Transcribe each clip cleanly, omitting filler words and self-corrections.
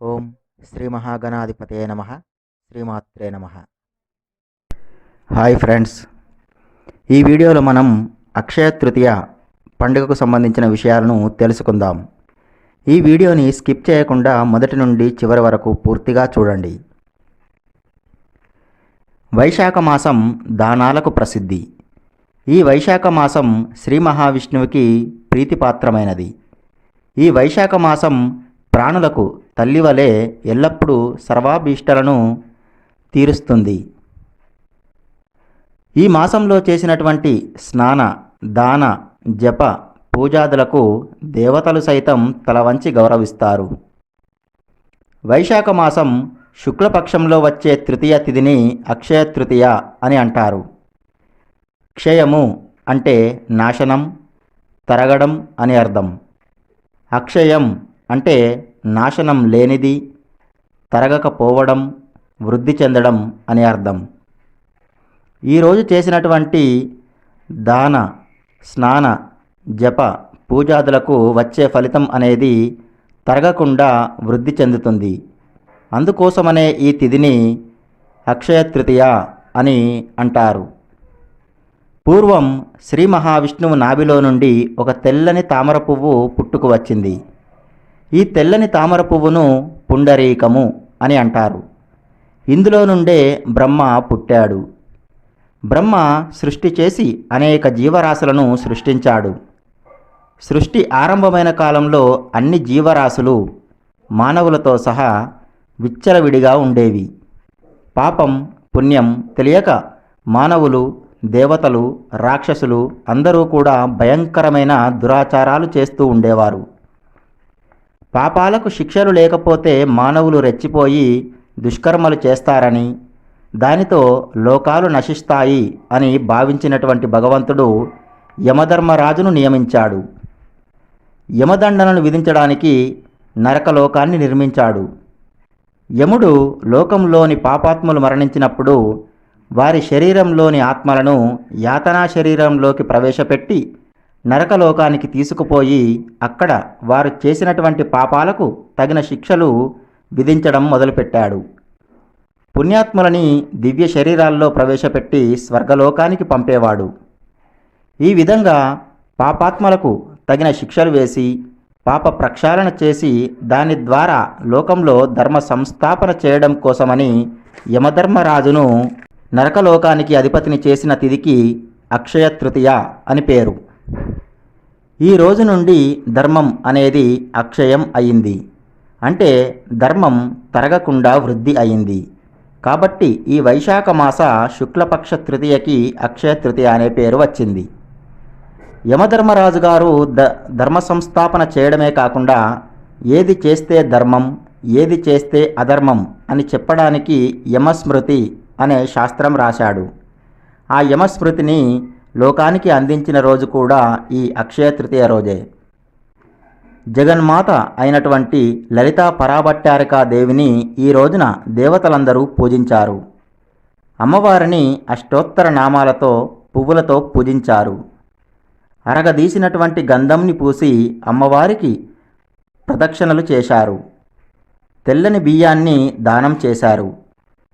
ఓం శ్రీ మహాగణాధిపతయే నమః. శ్రీమాత్రే నమః. హాయ్ ఫ్రెండ్స్, ఈ వీడియోలో మనం అక్షయ తృతీయ పండుగకు సంబంధించిన విషయాలను తెలుసుకుందాం. ఈ వీడియోని స్కిప్ చేయకుండా మొదటి నుండి చివరి వరకు పూర్తిగా చూడండి. వైశాఖ మాసం దానాలకు ప్రసిద్ధి. ఈ వైశాఖ మాసం శ్రీ మహావిష్ణువుకి ప్రీతిపాత్రమైనది. ఈ వైశాఖ మాసం ప్రాణులకు తల్లివలే ఎల్లప్పుడూ సర్వాభీష్టలను తీరుస్తుంది. ఈ మాసంలో చేసినటువంటి స్నాన, దాన, జప, పూజాదులకు దేవతలు సైతం తలవంచి గౌరవిస్తారు. వైశాఖ మాసం శుక్లపక్షంలో వచ్చే తృతీయ తిథిని అక్షయ తృతీయ అని అంటారు. క్షయము అంటే నాశనం, తరగడం అని అర్థం. అక్షయం అంటే నాశనం లేనిది, తరగకపోవడం, వృద్ధి చెందడం అని అర్థం. ఈరోజు చేసినటువంటి దాన, స్నాన, జప, పూజాదులకు వచ్చే ఫలితం అనేది తరగకుండా వృద్ధి చెందుతుంది. అందుకోసమనే ఈ తిథిని అక్షయ తృతీయ అని అంటారు. పూర్వం శ్రీ మహావిష్ణువు నాభిలో నుండి ఒక తెల్లని తామర పువ్వు పుట్టుకు వచ్చింది. ఈ తెల్లని తామర పువ్వును పుండరీకము అని అంటారు. ఇందులో నుండే బ్రహ్మ పుట్టాడు. బ్రహ్మ సృష్టి చేసి అనేక జీవరాశులను సృష్టించాడు. సృష్టి ఆరంభమైన కాలంలో అన్ని జీవరాశులు మానవులతో సహా విచ్చలవిడిగా ఉండేవి. పాపం, పుణ్యం తెలియక మానవులు, దేవతలు, రాక్షసులు అందరూ కూడా భయంకరమైన దురాచారాలు చేస్తూ ఉండేవారు. పాపాలకు శిక్షలు లేకపోతే మానవులు రెచ్చిపోయి దుష్కర్మలు చేస్తారని, దానితో లోకాలు నశిస్తాయి అని భావించినటువంటి భగవంతుడు యమధర్మరాజును నియమించాడు. యమదండనను విధించడానికి నరకలోకాన్ని నిర్మించాడు. యముడు లోకంలోని పాపాత్ములు మరణించినప్పుడు వారి శరీరంలోని ఆత్మలను యాతనా శరీరంలోకి ప్రవేశపెట్టి నరకలోకానికి తీసుకుపోయి అక్కడ వారు చేసినటువంటి పాపాలకు తగిన శిక్షలు విధించడం మొదలుపెట్టాడు. పుణ్యాత్ములని దివ్య శరీరాల్లో ప్రవేశపెట్టి స్వర్గలోకానికి పంపేవాడు. ఈ విధంగా పాపాత్మలకు తగిన శిక్షలు వేసి పాప ప్రక్షాళన చేసి దాని ద్వారా లోకంలో ధర్మ సంస్థాపన చేయడం కోసమని యమధర్మరాజును నరకలోకానికి అధిపతిని చేసిన తిథికి అక్షయ తృతీయ అని పేరు. ఈ రోజు నుండి ధర్మం అనేది అక్షయం అయింది. అంటే ధర్మం తరగకుండా వృద్ధి అయింది. కాబట్టి ఈ వైశాఖ మాస శుక్లపక్ష తృతీయకి అక్షయ తృతీయ అనే పేరు వచ్చింది. యమధర్మరాజు గారు ధర్మ సంస్థాపన చేయడమే కాకుండా ఏది చేస్తే ధర్మం, ఏది చేస్తే అధర్మం అని చెప్పడానికి యమస్మృతి అనే శాస్త్రం రాశాడు. ఆ యమస్మృతిని లోకానికి అందించిన రోజు కూడా ఈ అక్షయ తృతీయ రోజే. జగన్మాత అయినటువంటి లలితా పరాభట్టారికా దేవిని ఈ రోజున దేవతలందరూ పూజించారు. అమ్మవారిని అష్టోత్తర నామాలతో, పువ్వులతో పూజించారు. అరగదీసినటువంటి గంధంని పూసి అమ్మవారికి ప్రదక్షిణలు చేశారు. తెల్లని బియ్యాన్ని దానం చేశారు.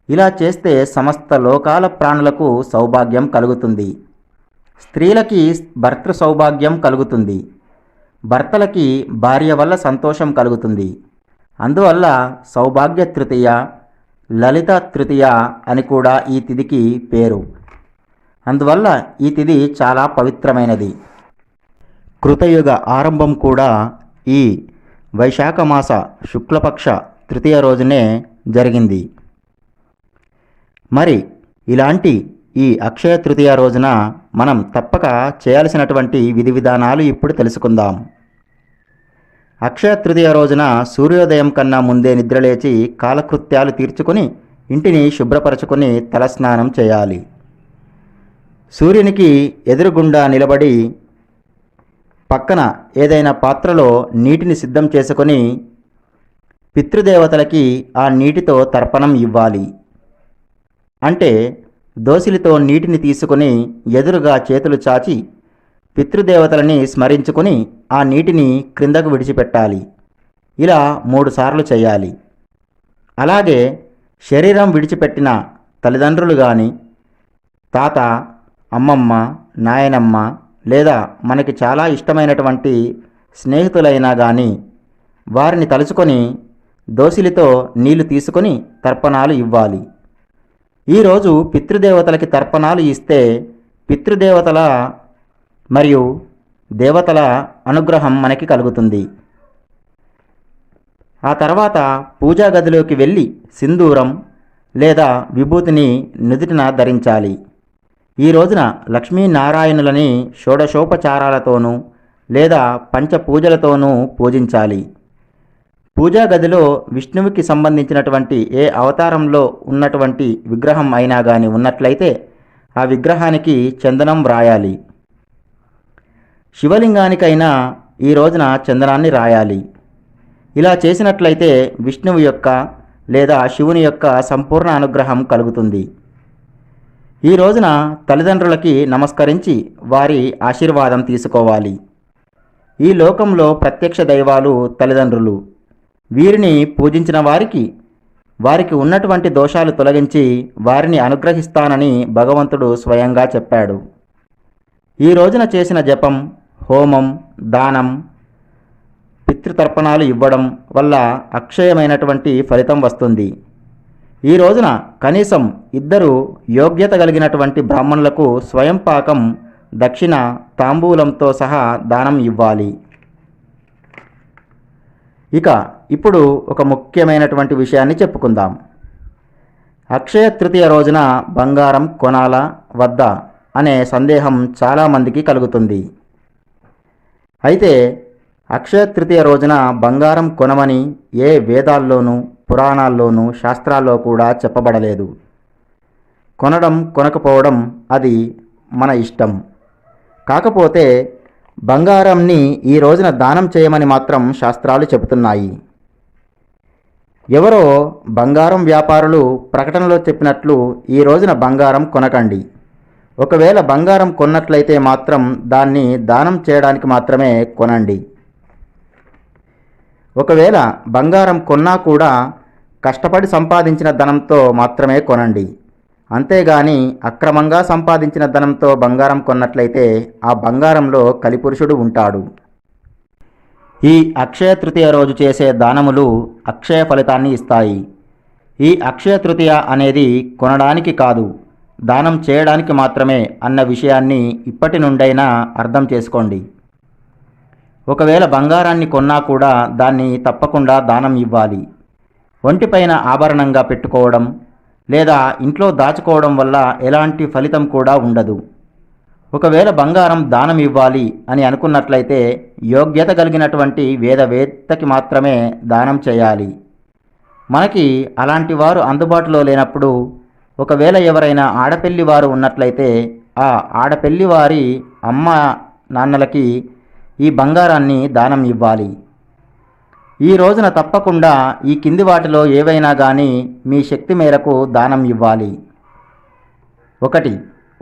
ఇలా చేస్తే సమస్త లోకాల ప్రాణులకు సౌభాగ్యం కలుగుతుంది. స్త్రీలకి భర్తృ సౌభాగ్యం కలుగుతుంది. భర్తలకి భార్య వల్ల సంతోషం కలుగుతుంది. అందువల్ల సౌభాగ్య తృతీయ, లలిత తృతీయ అని కూడా ఈ తిథికి పేరు. అందువల్ల ఈ తిథి చాలా పవిత్రమైనది. కృతయుగ ఆరంభం కూడా ఈ వైశాఖ మాస శుక్లపక్ష తృతీయ రోజునే జరిగింది. మరి ఇలాంటి ఈ అక్షయ తృతీయ రోజున మనం తప్పక చేయాల్సినటువంటి విధి విధానాలు ఇప్పుడు తెలుసుకుందాం. అక్షయ తృతీయ రోజున సూర్యోదయం కన్నా ముందే నిద్రలేచి కాలకృత్యాలు తీర్చుకుని ఇంటిని శుభ్రపరచుకుని తలస్నానం చేయాలి. సూర్యునికి ఎదురుగుండా నిలబడి పక్కన ఏదైనా పాత్రలో నీటిని సిద్ధం చేసుకొని పితృదేవతలకి ఆ నీటితో తర్పణం ఇవ్వాలి. అంటే దోసిలితో నీటిని తీసుకుని ఎదురుగా చేతులు చాచి పితృదేవతలని స్మరించుకుని ఆ నీటిని క్రిందకు విడిచిపెట్టాలి. ఇలా 3 సార్లు చేయాలి. అలాగే శరీరం విడిచిపెట్టిన తల్లిదండ్రులు కానీ, తాత, అమ్మమ్మ, నాయనమ్మ లేదా మనకి చాలా ఇష్టమైనటువంటి స్నేహితులైనా కానీ వారిని తలుచుకొని దోసిలితో నీళ్లు తీసుకొని తర్పణాలు ఇవ్వాలి. ఈరోజు పితృదేవతలకి తర్పణాలు ఇస్తే పితృదేవతల మరియు దేవతల అనుగ్రహం మనకి కలుగుతుంది. ఆ తర్వాత పూజా గదిలోకి వెళ్ళి సింధూరం లేదా విభూతిని నుదుటిన ధరించాలి. ఈ రోజున లక్ష్మీనారాయణులని షోడశోపచారాలతోనూ లేదా పంచపూజలతోనూ పూజించాలి. పూజా గదిలో విష్ణువుకి సంబంధించినటువంటి ఏ అవతారంలో ఉన్నటువంటి విగ్రహం అయినా కానీ ఉన్నట్లయితే ఆ విగ్రహానికి చందనం రాయాలి. శివలింగానికైనా ఈ రోజున చందనాన్ని రాయాలి. ఇలా చేసినట్లయితే విష్ణువు యొక్క లేదా శివుని యొక్క సంపూర్ణ అనుగ్రహం కలుగుతుంది. ఈ రోజున తల్లిదండ్రులకి నమస్కరించి వారి ఆశీర్వాదం తీసుకోవాలి. ఈ లోకంలో ప్రత్యక్ష దైవాలు తల్లిదండ్రులు. వీరిని పూజించిన వారికి ఉన్నటువంటి దోషాలు తొలగించి వారిని అనుగ్రహిస్తానని భగవంతుడు స్వయంగా చెప్పాడు. ఈ రోజున చేసిన జపం, హోమం, దానం, పితృతర్పణాలు ఇవ్వడం వల్ల అక్షయమైనటువంటి ఫలితం వస్తుంది. ఈ రోజున కనీసం 2 యోగ్యత కలిగినటువంటి బ్రాహ్మణులకు స్వయం పాకం, దక్షిణ, తాంబూలంతో సహా దానం ఇవ్వాలి. ఇక ఇప్పుడు ఒక ముఖ్యమైనటువంటి విషయాన్ని చెప్పుకుందాం. అక్షయ తృతీయ రోజున బంగారం కొనాలా వద్దా అనే సందేహం చాలామందికి కలుగుతుంది. అయితే అక్షయ తృతీయ రోజున బంగారం కొనమని ఏ వేదాల్లోనూ, పురాణాల్లోనూ, శాస్త్రాల్లో కూడా చెప్పబడలేదు. కొనడం కొనకపోవడం అది మన ఇష్టం. కాకపోతే బంగారంని ఈ రోజున దానం చేయమని మాత్రం శాస్త్రాలు చెబుతున్నాయి. ఎవరో బంగారం వ్యాపారులు ప్రకటనలో చెప్పినట్లు ఈ రోజున బంగారం కొనకండి. ఒకవేళ బంగారం కొన్నట్లయితే మాత్రం దాన్ని దానం చేయడానికి మాత్రమే కొనండి. ఒకవేళ బంగారం కొన్నా కూడా కష్టపడి సంపాదించిన ధనంతో మాత్రమే కొనండి. అంతేగాని అక్రమంగా సంపాదించిన ధనంతో బంగారం కొన్నట్లయితే ఆ బంగారంలో కలిపురుషుడు ఉంటాడు. ఈ అక్షయ తృతీయ రోజు చేసే దానములు అక్షయ ఫలితాన్ని ఇస్తాయి. ఈ అక్షయ తృతీయ అనేది కొనడానికి కాదు, దానం చేయడానికి మాత్రమే అన్న విషయాన్ని ఇప్పటి నుండైనా అర్థం చేసుకోండి. ఒకవేళ బంగారాన్ని కొన్నా కూడా దాన్ని తప్పకుండా దానం ఇవ్వాలి. ఒంటిపైన ఆభరణంగా పెట్టుకోవడం లేదా ఇంట్లో దాచుకోవడం వల్ల ఎలాంటి ఫలితం కూడా ఉండదు. ఒకవేళ బంగారం దానం ఇవ్వాలి అని అనుకున్నట్లయితే యోగ్యత కలిగినటువంటి వేదవేత్తకి మాత్రమే దానం చేయాలి. మనకి అలాంటి వారు అందుబాటులో లేనప్పుడు ఒకవేళ ఎవరైనా ఆడపెళ్లి వారు ఉన్నట్లయితే ఆ ఆడపెళ్లి వారి అమ్మ నాన్నలకి ఈ బంగారాన్ని దానం ఇవ్వాలి. ఈ రోజున తప్పకుండా ఈ కింది వాటిలో ఏవైనా కానీ మీ శక్తి మేరకు దానం ఇవ్వాలి. 1.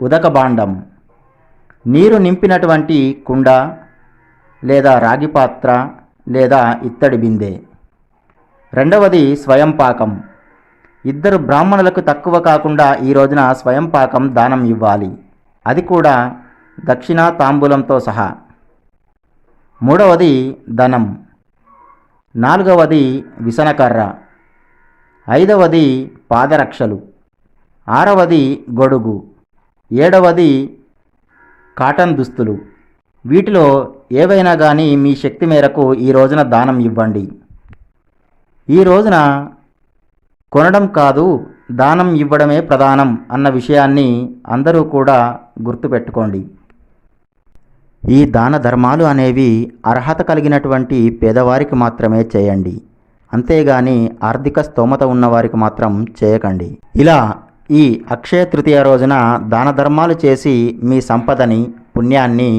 ఉదక భాండం, నీరు నింపినటువంటి కుండ లేదా రాగి పాత్ర లేదా ఇత్తడి బిందె. 2. స్వయం పాకం, 2 బ్రాహ్మణులకు తక్కువ కాకుండా ఈ రోజున స్వయం పాకం దానం ఇవ్వాలి. అది కూడా దక్షిణ తాంబూలంతో సహా. 3. ధనం. 4. విసనకర్ర. 5. పాదరక్షలు. 6. గొడుగు. 7. కాటన్ దుస్తులు. వీటిలో ఏవైనా కానీ మీ శక్తి మేరకు ఈ రోజున దానం ఇవ్వండి. ఈ రోజున కొనడం కాదు, దానం ఇవ్వడమే ప్రధానం అన్న విషయాన్ని అందరూ కూడా గుర్తుపెట్టుకోండి. ఈ దాన ధర్మాలు అనేవి అర్హత కలిగినటువంటి పేదవారికి మాత్రమే చేయండి. అంతేగాని ఆర్థిక స్తోమత ఉన్నవారికి మాత్రం చేయకండి. ఇలా ఈ అక్షయ తృతీయ రోజున దాన ధర్మాలు చేసి మీ సంపదని, పుణ్యాన్ని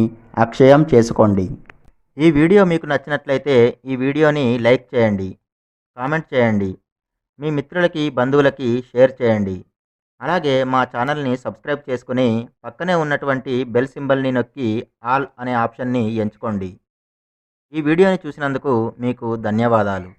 అక్షయం చేసుకోండి. ఈ వీడియో మీకు నచ్చినట్లయితే ఈ వీడియోని లైక్ చేయండి, కామెంట్ చేయండి, మీ మిత్రులకి, బంధువులకి షేర్ చేయండి. అలాగే మా ఛానల్ని సబ్స్క్రైబ్ చేసుకుని పక్కనే ఉన్నటువంటి బెల్ సింబల్ని నొక్కి ఆల్ అనే ఆప్షన్ని ఎంచుకోండి. ఈ వీడియోని చూసినందుకు మీకు ధన్యవాదాలు.